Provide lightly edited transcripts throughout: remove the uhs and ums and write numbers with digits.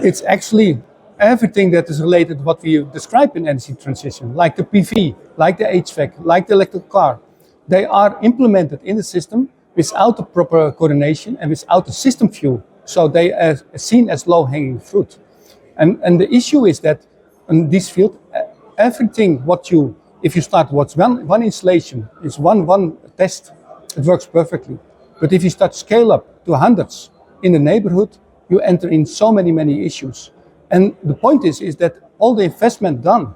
It's actually everything that is related to what we describe in energy transition, like the PV, like the HVAC, like the electric car. They are implemented in the system without the proper coordination and without the system view. So they are seen as low-hanging fruit. And the issue is that in this field, everything if you start what's one installation, is one test, it works perfectly. But if you start scale up to hundreds in the neighborhood, you enter in so many issues. And the point is that all the investment done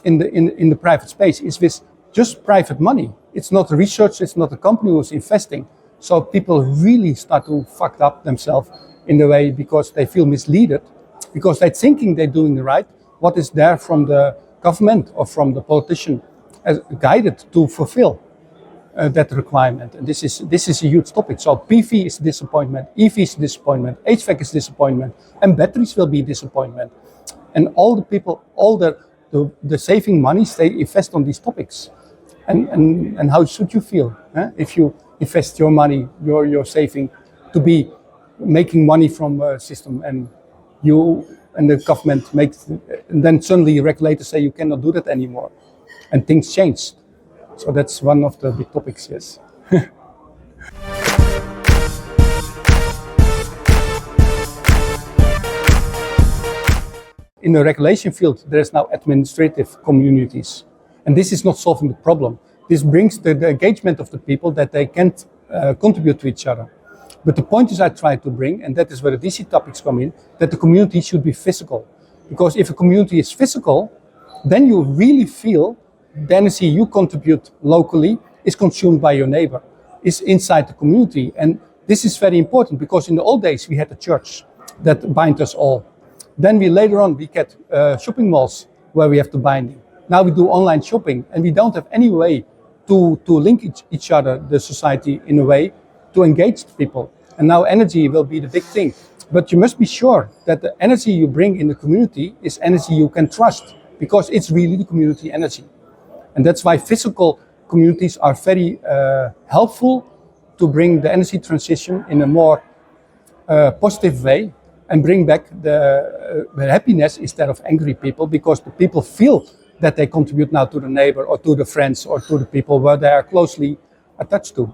in the private space is with just private money. It's not research, it's not a company who's investing. So people really start to fuck up themselves in the way because they feel misled, because they're thinking they're doing the right, what is there from the government or from the politician as guided to fulfill that requirement. And this is a huge topic. So PV is disappointment, EV is disappointment, HVAC is disappointment, and batteries will be disappointment. And all the people, all the saving monies, they invest on these topics. And how should you feel if you invest your money, your saving, to be making money from a system, and the government makes, and then suddenly regulators say you cannot do that anymore, and things change. So that's one of the big topics, yes. In the regulation field, there is now administrative communities. And this is not solving the problem. This brings the engagement of the people that they can't contribute to each other. But the point is I try to bring, and that is where the DC topics come in, that the community should be physical. Because if a community is physical, then you really feel the energy you contribute locally is consumed by your neighbor, is inside the community. And this is very important because in the old days we had the church that bind us all. Then later on we get shopping malls where we have the binding. Now we do online shopping and we don't have any way to link each other, the society, in a way to engage people. And now energy will be the big thing. But you must be sure that the energy you bring in the community is energy you can trust, because it's really the community energy. And that's why physical communities are very helpful to bring the energy transition in a more positive way and bring back the happiness instead of angry people, because the people feel that they contribute now to the neighbor or to the friends or to the people where they are closely attached to.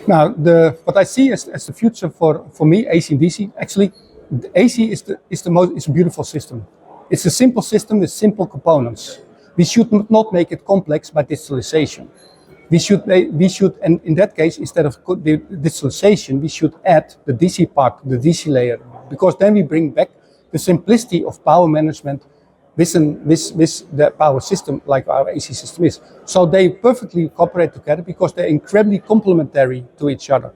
Now, what I see as the future for me, AC and DC, actually, the AC is a beautiful system. It's a simple system with simple components. We should not make it complex by digitalization. We should, and in that case, instead of the digitalization, we should add the DC part, the DC layer, because then we bring back the simplicity of power management with the power system like our AC system is. So they perfectly cooperate together because they're incredibly complementary to each other.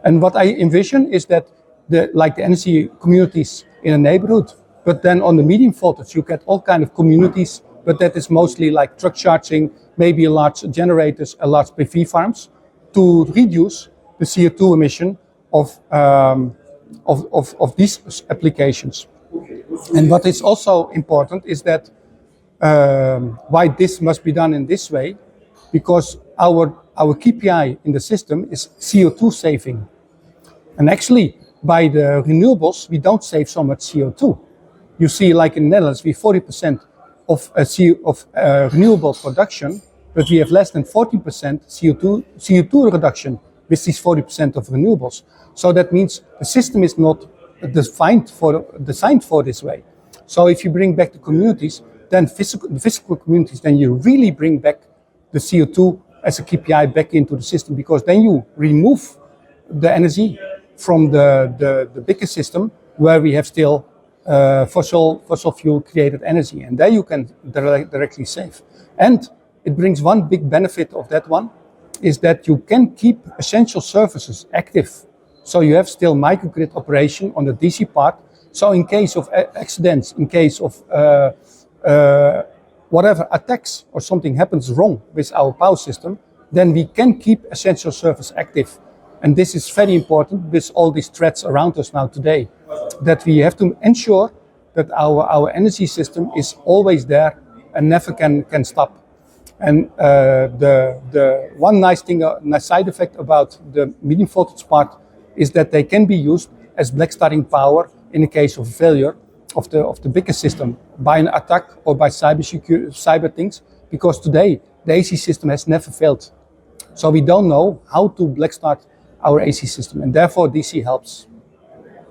And what I envision is that like the energy communities in a neighborhood, but then on the medium voltage you get all kind of communities, but that is mostly like truck charging, maybe large generators, large PV farms, to reduce the CO2 emission of these applications. And what is also important is that why this must be done in this way, because our KPI in the system is CO2 saving. And actually, by the renewables, we don't save so much CO2. You see, like in the Netherlands, we have 40% of renewable production, but we have less than 40% CO2 reduction with these 40% of renewables. So that means the system is not designed for this way. So if you bring back the communities, then the physical communities, then you really bring back the CO2 as a KPI back into the system, because then you remove the energy from the bigger system where we have still fossil fuel created energy, and there you can directly save. And it brings one big benefit of that one, is that you can keep essential services active. So you have still microgrid operation on the DC part. So in case of accidents, in case of whatever attacks or something happens wrong with our power system, then we can keep essential service active. And this is very important with all these threats around us now today, that we have to ensure that our energy system is always there and never can stop. And the one nice thing, nice side effect about the medium voltage part is that they can be used as black starting power in the case of failure of the bigger system by an attack or by cyber things, because today the AC system has never failed. So we don't know how to black start our AC system, and therefore DC helps.